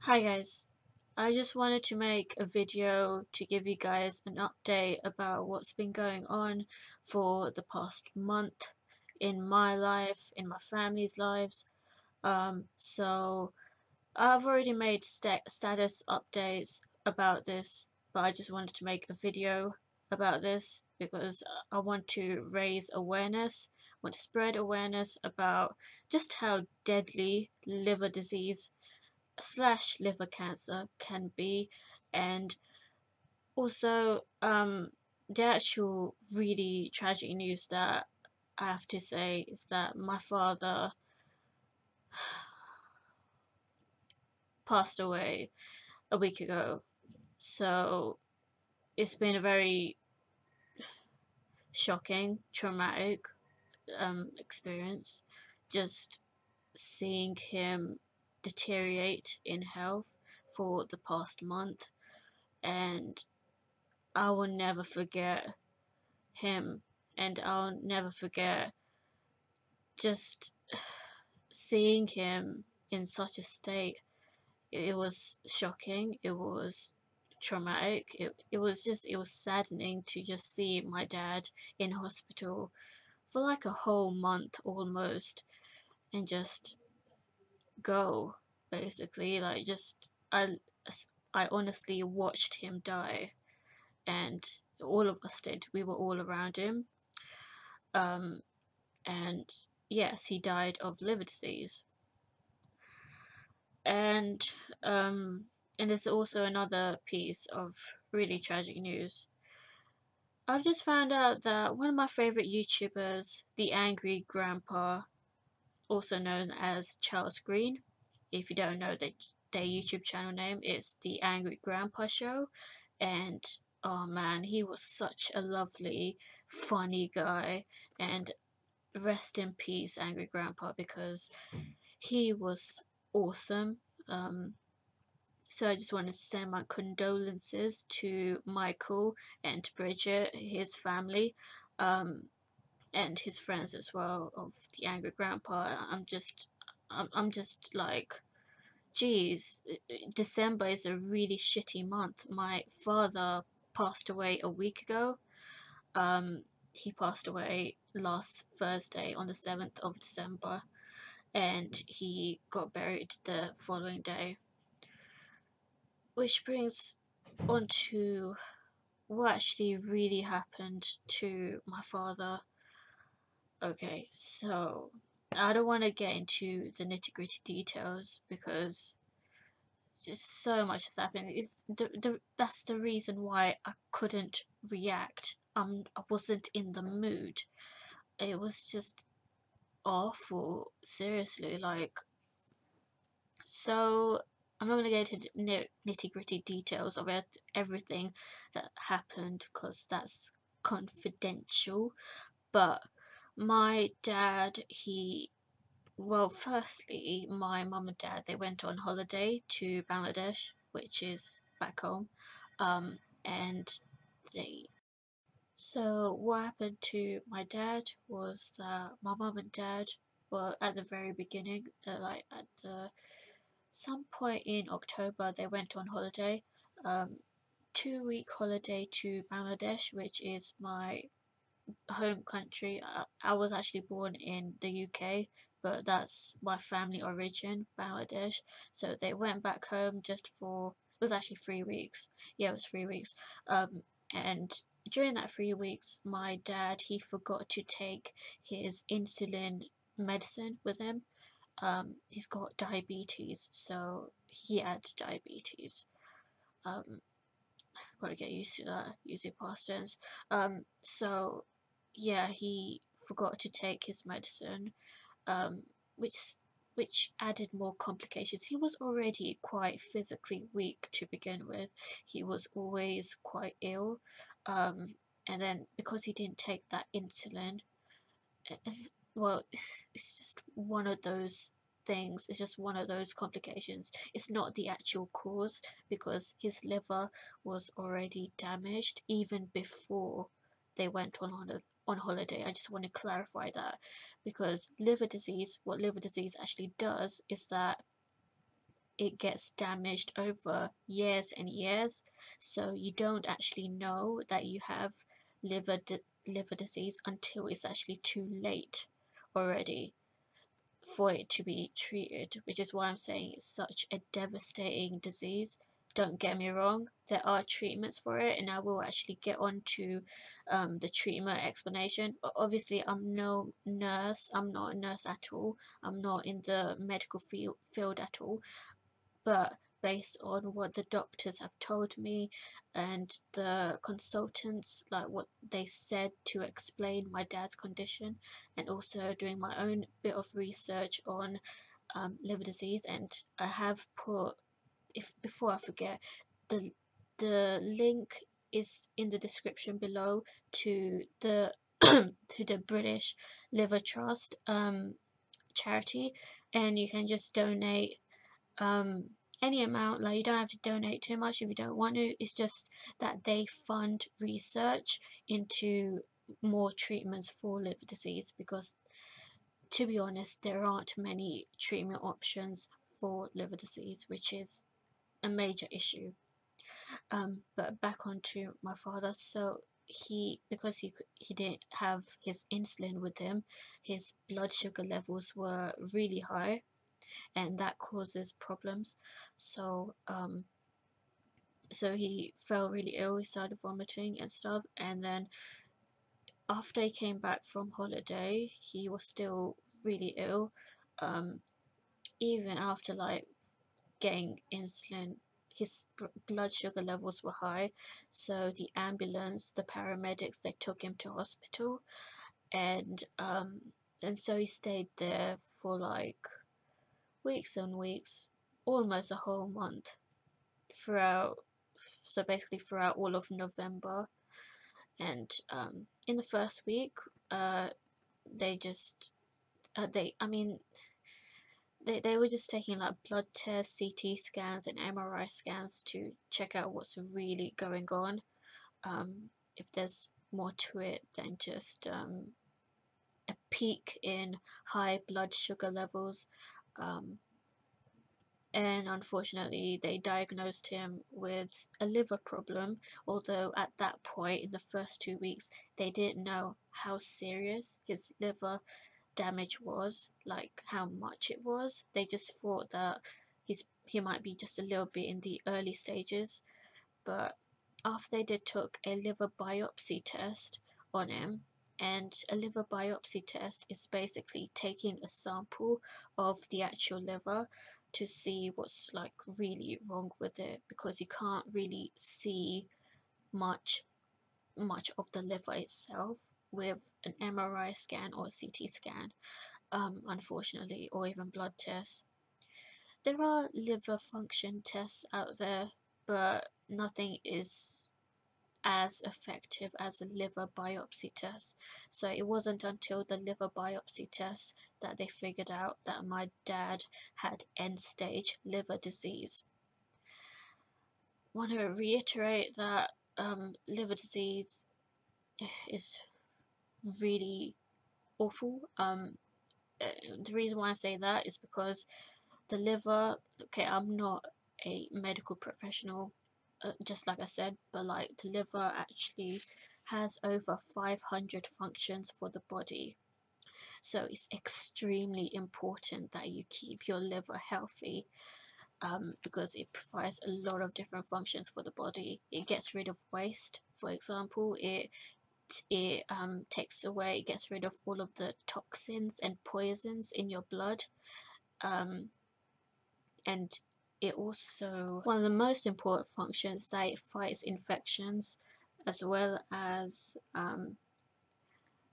Hi guys, I just wanted to make a video to give you guys an update about what's been going on for the past month in my life, in my family's lives. So I've already made status updates about this, but I just wanted to make a video about this because I want to raise awareness, want to spread awareness about just how deadly liver disease slash liver cancer can be, and also the actual really tragic news that I have to say is that my father passed away a week ago. So it's been a very shocking, traumatic experience, just seeing him deteriorate in health for the past month, and I will never forget him, and I'll never forget just seeing him in such a state. It was shocking, it was traumatic, it was saddening to just see my dad in hospital for like a whole month almost, and just go, basically. Like, just I honestly watched him die, and all of us did. We were all around him. um and yes, he died of liver disease. And and there's also another piece of really tragic news. I've just found out that one of my favorite YouTubers, the Angry Grandpa, also known as Charles Green, if you don't know their YouTube channel name, it's the Angry Grandpa Show. And oh man, he was such a lovely, funny guy. And rest in peace, Angry Grandpa, because he was awesome. Um, so I just wanted to send my condolences to Michael and Bridget, his family, um, and his friends as well of the Angry Grandpa. I'm just like, geez, December is a really shitty month. My father passed away a week ago. He passed away last Thursday on the 7th of December, and he got buried the following day. Which brings on to what actually really happened to my father. Okay, so I don't want to get into the nitty gritty details because just so much has happened. That's the reason why I couldn't react. I wasn't in the mood. It was just awful, seriously. Like, so I'm not going to get into nitty gritty details of everything that happened because that's confidential. But my dad, well, firstly, my mum and dad, they went on holiday to Bangladesh, which is back home. And they, so what happened to my dad was that my mum and dad were at the very beginning, like at the some point in October, they went on holiday, 2 week holiday to Bangladesh, which is my home country. I was actually born in the UK, but that's my family origin, Bangladesh. So they went back home just for, it was actually 3 weeks. Yeah, it was 3 weeks. And during that 3 weeks, my dad, he forgot to take his insulin medicine with him. He's got diabetes, so he had diabetes. Um, Gotta get used to that using past tense. So yeah, he forgot to take his medicine, um, which which added more complications. He was already quite physically weak to begin with. He was always quite ill, and then because he didn't take that insulin, well, it's just one of those things. It's just one of those complications. It's not the actual cause because his liver was already damaged even before they went on holiday. I just want to clarify that, because liver disease, what liver disease actually does is that it gets damaged over years and years, so you don't actually know that you have liver disease until it's actually too late already for it to be treated, which is why I'm saying it's such a devastating disease. Don't get me wrong, there are treatments for it, and I will actually get on to the treatment explanation. Obviously, I'm no nurse, I'm not a nurse at all, I'm not in the medical field at all, but based on what the doctors have told me and the consultants, like what they said to explain my dad's condition, and also doing my own bit of research on liver disease. And I have put, if before I forget, the link is in the description below to the to the British Liver Trust charity, and you can just donate um any amount. Like, you don't have to donate too much if you don't want to. It's just that they fund research into more treatments for liver disease, because to be honest, there aren't many treatment options for liver disease, which is a major issue. But back onto my father. So because he didn't have his insulin with him, his blood sugar levels were really high, and that causes problems. So so he fell really ill. He started vomiting and stuff, and then after he came back from holiday, he was still really ill. Um, even after like getting insulin, his blood sugar levels were high. So the ambulance, the paramedics, they took him to hospital, and so he stayed there for like weeks and weeks, almost a whole month, throughout, so basically throughout all of November. And in the first week, uh, they just I mean, they were just taking like blood tests, CT scans, and MRI scans to check out what's really going on. If there's more to it than just a peak in high blood sugar levels. Um, and unfortunately, they diagnosed him with a liver problem, although at that point, in the first 2 weeks, they didn't know how serious his liver damage was, like how much it was. They just thought that he might be just a little bit in the early stages. But after they took a liver biopsy test on him, and a liver biopsy test is basically taking a sample of the actual liver to see what's like really wrong with it, because you can't really see much of the liver itself with an MRI scan or a CT scan, unfortunately, or even blood tests. There are liver function tests out there, but nothing is as effective as a liver biopsy test. So it wasn't until the liver biopsy test that they figured out that my dad had end-stage liver disease. I want to reiterate that liver disease is really awful. The reason why I say that is because the liver, okay, I'm not a medical professional, just like I said, but like the liver actually has over 500 functions for the body. So it's extremely important that you keep your liver healthy, because it provides a lot of different functions for the body. It gets rid of waste, for example. It takes away, it gets rid of all of the toxins and poisons in your blood. And it also, one of the most important functions, that it fights infections, as well as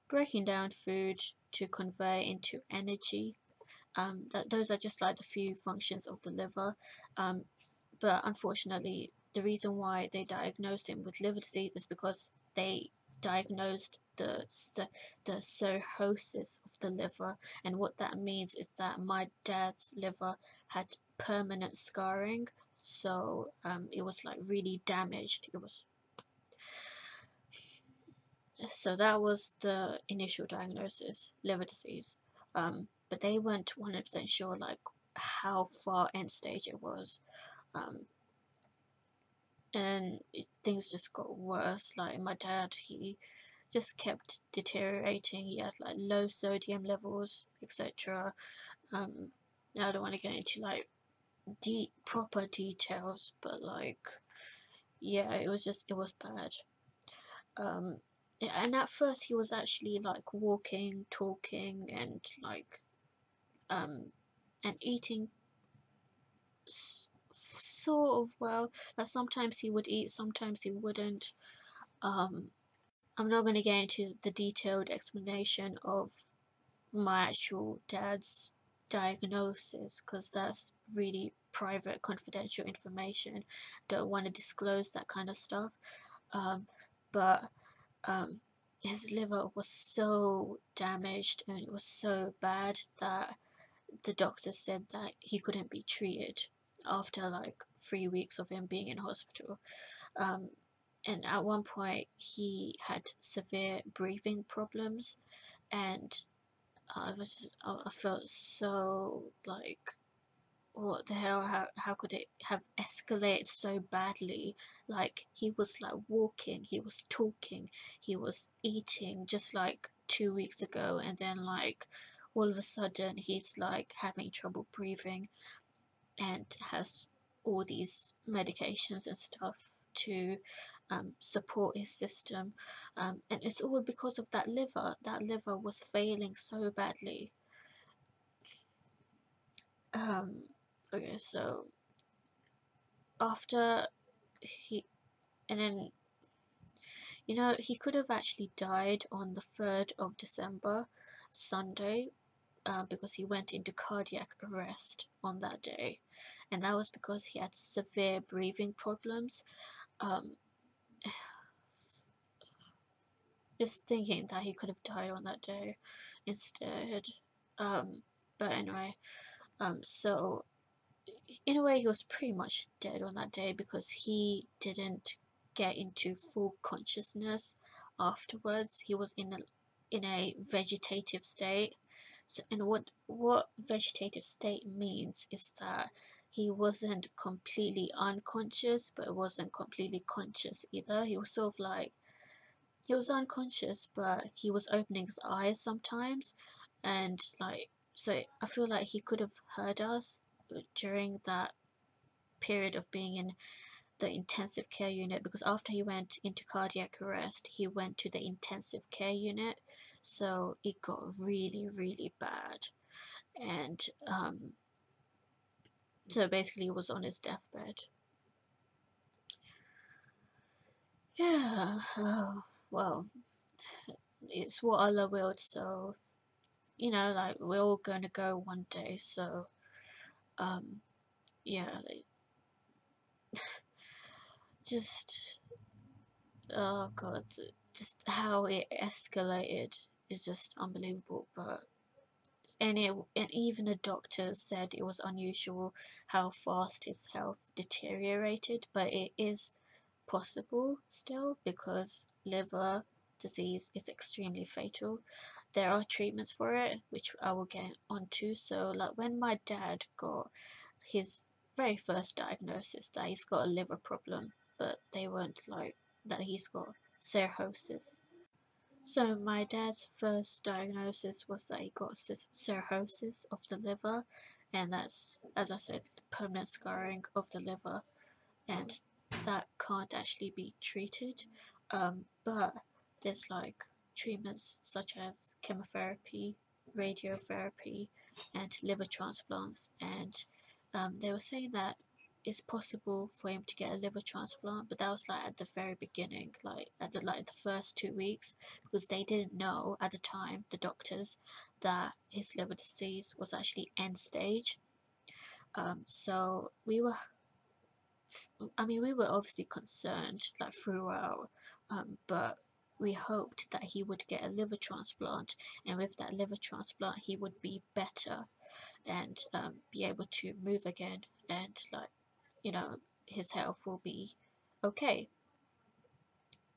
breaking down food to convert into energy. Those are just like the few functions of the liver. But unfortunately, the reason why they diagnosed him with liver disease is because they diagnosed the cirrhosis of the liver, and what that means is that my dad's liver had permanent scarring. So it was like really damaged. It was, so that was the initial diagnosis, liver disease. But they weren't 100% sure like how far end stage it was. And things just got worse. Like my dad, he just kept deteriorating. He had like low sodium levels, etc. Now I don't want to get into like deep proper details, but like, yeah, it was bad. Yeah, and at first he was actually like walking, talking, and like and eating sort of well. Like sometimes he would eat, sometimes he wouldn't. um I'm not going to get into the detailed explanation of my actual dad's diagnosis because that's really private, confidential information. Don't want to disclose that kind of stuff. But um, his liver was so damaged and it was so bad that the doctor said that he couldn't be treated after like 3 weeks of him being in hospital. Um, and at one point, he had severe breathing problems, and I felt so like, what the hell? How could it have escalated so badly? Like he was like walking, he was talking, he was eating just like 2 weeks ago, and then like all of a sudden he's like having trouble breathing and has all these medications and stuff to support his system, and it's all because of that liver. That liver was failing so badly. Um, okay, so after he, and then he could have actually died on the 3rd of December, Sunday, because he went into cardiac arrest on that day, and that was because he had severe breathing problems. Um, just thinking that he could have died on that day instead. Um, but anyway, so in a way, he was pretty much dead on that day because he didn't get into full consciousness afterwards. He was in a vegetative state. So, and what vegetative state means is that he wasn't completely unconscious, but wasn't completely conscious either. He was sort of like, he was unconscious, but he was opening his eyes sometimes, and like, so I feel like he could have heard us during that period of being in the intensive care unit, because after he went into cardiac arrest, he went to the intensive care unit, so it got really, really bad, and so basically he was on his deathbed. Yeah, well, it's what Allah willed, so like we're all gonna go one day, so yeah, like, just, oh god, just how it escalated is just unbelievable. But and even the doctor said it was unusual how fast his health deteriorated, but it is possible still because liver disease is extremely fatal. There are treatments for it, which I will get onto. So like when my dad got his very first diagnosis that he's got a liver problem, but they weren't like that he's got cirrhosis. So my dad's first diagnosis was that he got cirrhosis of the liver, and that's, as I said, permanent scarring of the liver, and that can't actually be treated. But there's like treatments such as chemotherapy, radiotherapy, and liver transplants, and they were saying that it's possible for him to get a liver transplant, but that was like at the very beginning, like at the first 2 weeks, because they didn't know at the time, the doctors, that his liver disease was actually end stage. So we were obviously concerned like throughout, but we hoped that he would get a liver transplant, and with that liver transplant he would be better and be able to move again, and like, his health will be okay.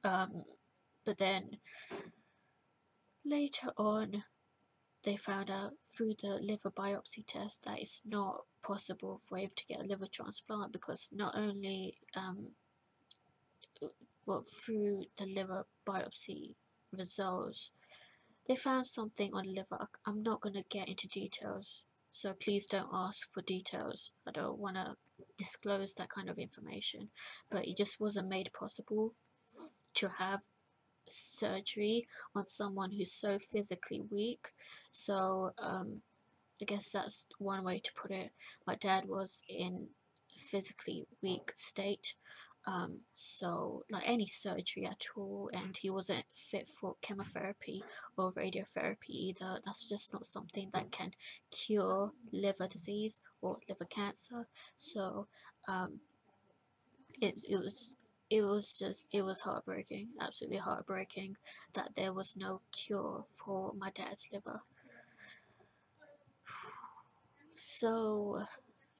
But then later on, they found out through the liver biopsy test that it's not possible for him to get a liver transplant, because not only through the liver biopsy results, they found something on the liver. I'm not going to get into details, so please don't ask for details. I don't want to disclose that kind of information, but it just wasn't made possible to have surgery on someone who's so physically weak. So I guess that's one way to put it. My dad was in a physically weak state, so like any surgery at all, and he wasn't fit for chemotherapy or radiotherapy either. That's just not something that can cure liver disease or liver cancer. So um, it was heartbreaking, absolutely heartbreaking, that there was no cure for my dad's liver. So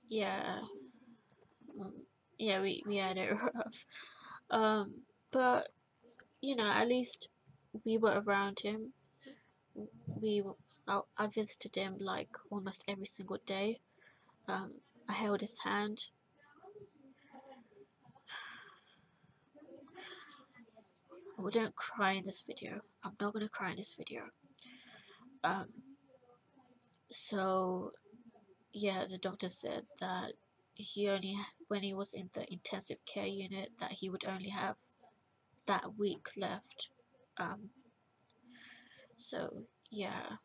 yeah, yeah, we had it rough. Um, but you know, at least we were around him. We I visited him like almost every single day. I held his hand. I wouldn't cry in this video. I'm not gonna cry in this video. Um, so yeah, the doctor said that he only, when he was in the intensive care unit, that he would only have that week left. Um, so yeah,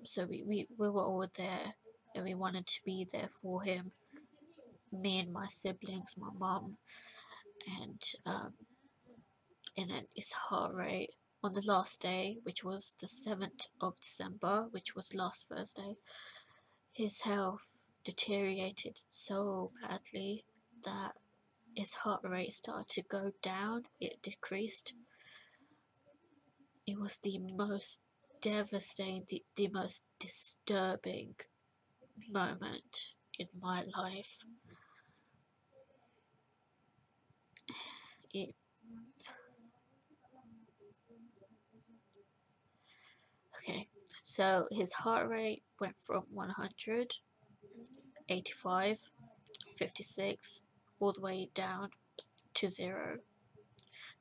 so we were all there, and we wanted to be there for him. Me and my siblings, my mom, and and then his heart rate on the last day, which was the 7th of December, which was last Thursday, his health deteriorated so badly that his heart rate started to go down. It decreased. It was the most devastating, the most disturbing moment in my life. It, okay, so his heart rate went from 100, 85, 56, all the way down to 0,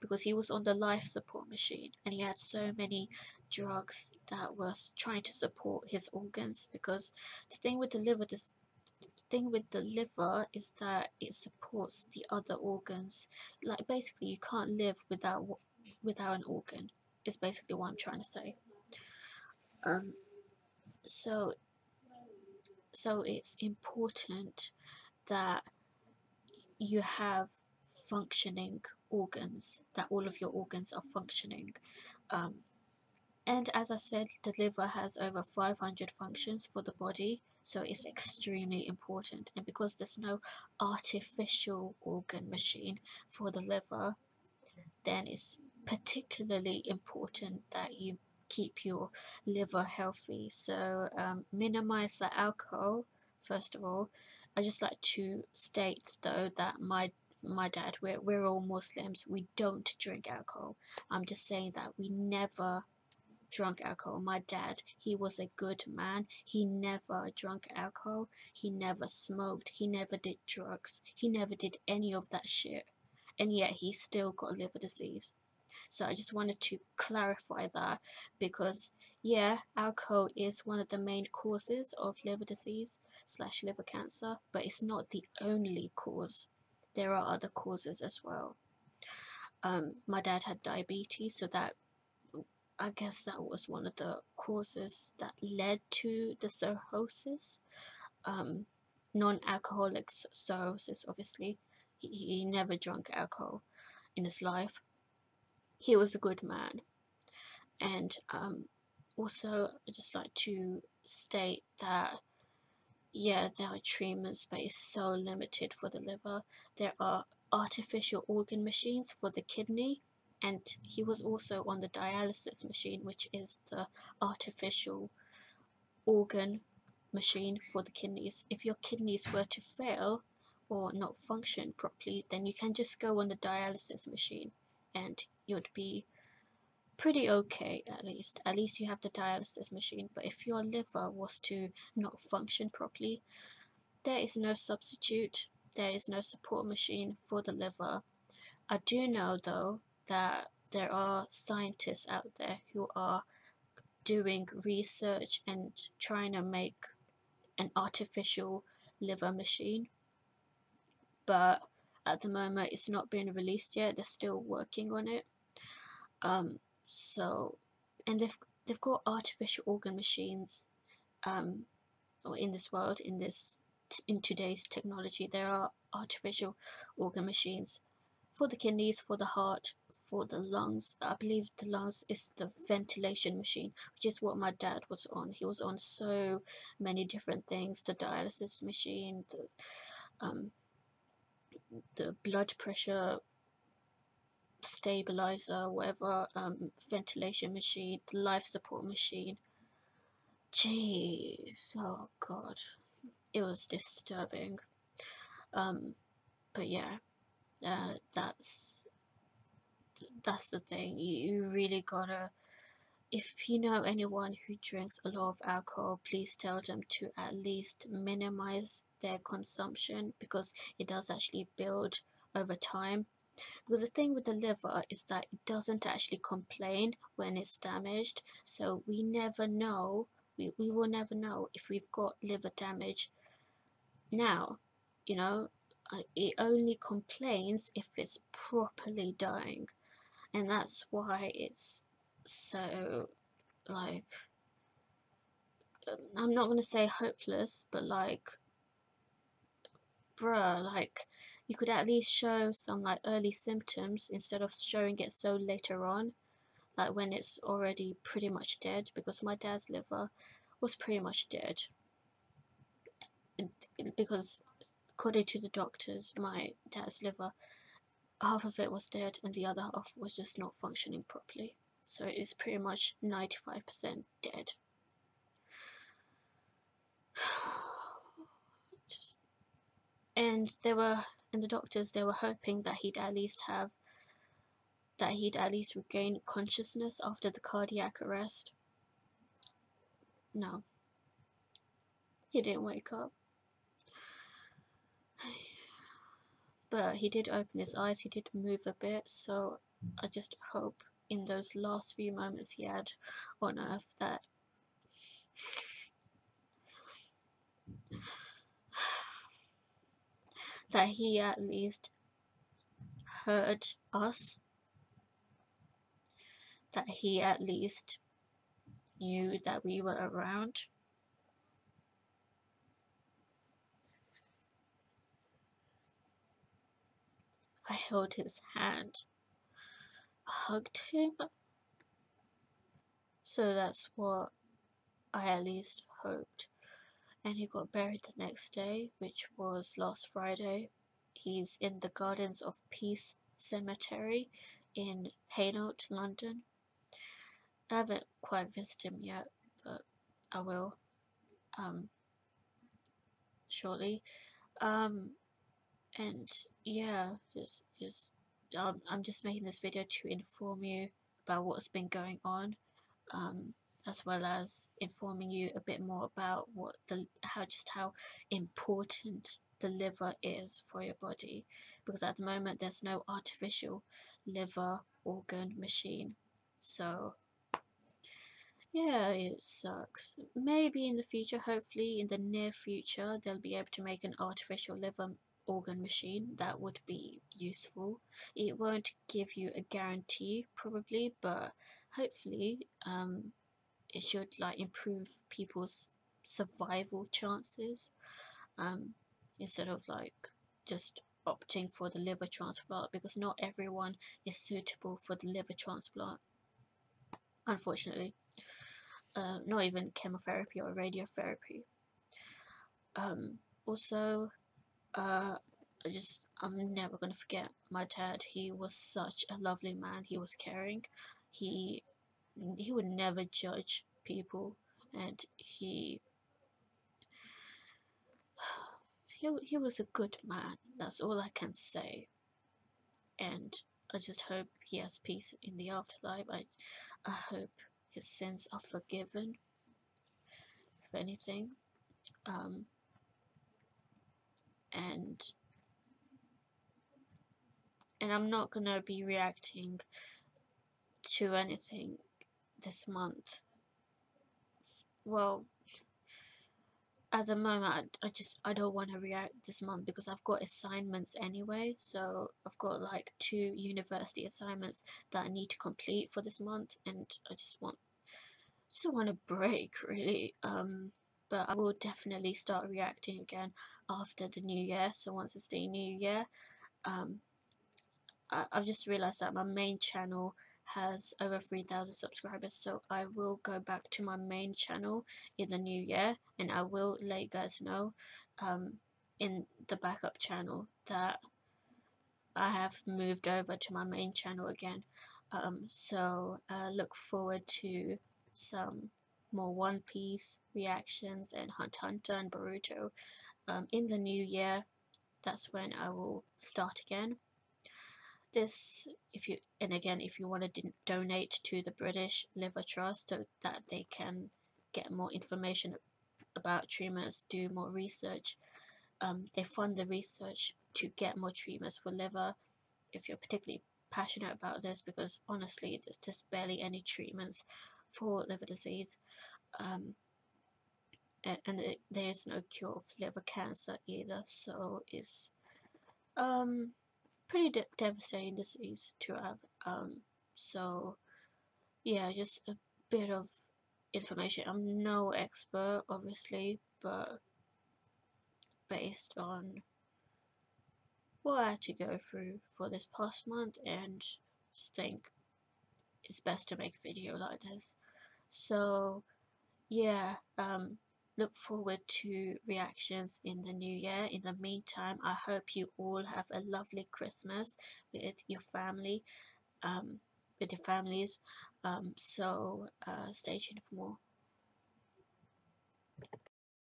because he was on the life support machine, and he had so many drugs that was trying to support his organs. Because the thing with the liver, is that it supports the other organs. Like basically, you can't live without an organ. Is basically what I'm trying to say. Um, so it's important that you have functioning organs, that all of your organs are functioning. And as I said, the liver has over 500 functions for the body, so it's extremely important. And because there's no artificial organ machine for the liver, then it's particularly important that you keep your liver healthy. So minimize the alcohol. First of all, I just like to state though that my dad, we're all Muslims, we don't drink alcohol. I'm just saying that we never drunk alcohol. My dad, he was a good man. He never drank alcohol. He never smoked. He never did drugs. He never did any of that shit. And yet he still got liver disease. So I just wanted to clarify that, because yeah, alcohol is one of the main causes of liver disease / liver cancer, but it's not the only cause. There are other causes as well. My dad had diabetes, so that, I guess that was one of the causes that led to the cirrhosis. Non-alcoholic cirrhosis, obviously. He never drank alcohol in his life. He was a good man. And also, I'd just like to state that, yeah, there are treatments, but it's so limited for the liver. There are artificial organ machines for the kidney, and he was also on the dialysis machine, which is the artificial organ machine for the kidneys. If your kidneys were to fail or not function properly, then you can just go on the dialysis machine and you'd be pretty okay. At least you have the dialysis machine. But if your liver was to not function properly, there is no substitute, there is no support machine for the liver. I do know though that there are scientists out there who are doing research and trying to make an artificial liver machine, but at the moment it's not been released yet. They're still working on it. Um, so, and they've got artificial organ machines. Or in this world, in today's technology, there are artificial organ machines for the kidneys, for the heart, for the lungs. I believe the lungs is the ventilation machine, which is what my dad was on. He was on so many different things: the dialysis machine, the blood pressure stabilizer, whatever, ventilation machine, the life support machine. Jeez, oh god, it was disturbing. But yeah, that's the thing. You really gotta. If you know anyone who drinks a lot of alcohol, please tell them to at least minimize their consumption, because it does actually build over time. Because the thing with the liver is that it doesn't actually complain when it's damaged, so we never know. We will never know if we've got liver damage now. You know, it only complains if it's properly dying, and that's why it's so, like, I'm not gonna say hopeless, but like, bruh, like, you could at least show some like early symptoms instead of showing it so later on, like when it's already pretty much dead. Because my dad's liver was pretty much dead, because according to the doctors, my dad's liver, half of it was dead and the other half was just not functioning properly. So it's pretty much 95% dead. And the doctors, they were hoping that he'd at least regain consciousness after the cardiac arrest. No, he didn't wake up. But he did open his eyes, he did move a bit, so I just hope in those last few moments he had on earth that he at least heard us, that he at least knew that we were around. I held his hand, hugged him. So that's what I at least hoped. And he got buried the next day, which was last Friday. He's in the Gardens of Peace Cemetery in Hainault, London. I haven't quite visited him yet, but I will shortly. And yeah, I'm just making this video to inform you about what's been going on, as well as informing you a bit more about how important the liver is for your body, because at the moment there's no artificial liver organ machine. So yeah, it sucks. Maybe in the future, hopefully in the near future, they'll be able to make an artificial liver organ machine that would be useful. It won't give you a guarantee probably, but hopefully it should like improve people's survival chances, instead of like just opting for the liver transplant, because not everyone is suitable for the liver transplant, unfortunately. Not even chemotherapy or radiotherapy. Also, I'm never gonna forget my dad. He was such a lovely man. He was caring. He would never judge people, and he was a good man. That's all I can say. And I just hope he has peace in the afterlife. I hope his sins are forgiven, if anything. Um, and I'm not gonna be reacting to anything this month. Well, at the moment, I don't want to react this month because I've got assignments anyway. So I've got like 2 university assignments that I need to complete for this month, and I just want a break, really. But I will definitely start reacting again after the new year. So once it's the new year, um, I've just realized that my main channel has over 3,000 subscribers, so I will go back to my main channel in the new year, and I will let you guys know in the backup channel that I have moved over to my main channel again. So look forward to some more One Piece reactions and Hunter x Hunter and Boruto in the new year. That's when I will start again. This, if you want to donate to the British Liver Trust so that they can get more information about treatments, do more research. They fund the research to get more treatments for liver. If you're particularly passionate about this, because honestly, there's barely any treatments for liver disease, and there's no cure for liver cancer either. So it's pretty devastating disease to have. So yeah, just a bit of information. I'm no expert, obviously, but based on what I had to go through for this past month, and just think it's best to make a video like this. So yeah, look forward to reactions in the new year. In the meantime, I hope you all have a lovely Christmas with your family, with your families. So stay tuned for more.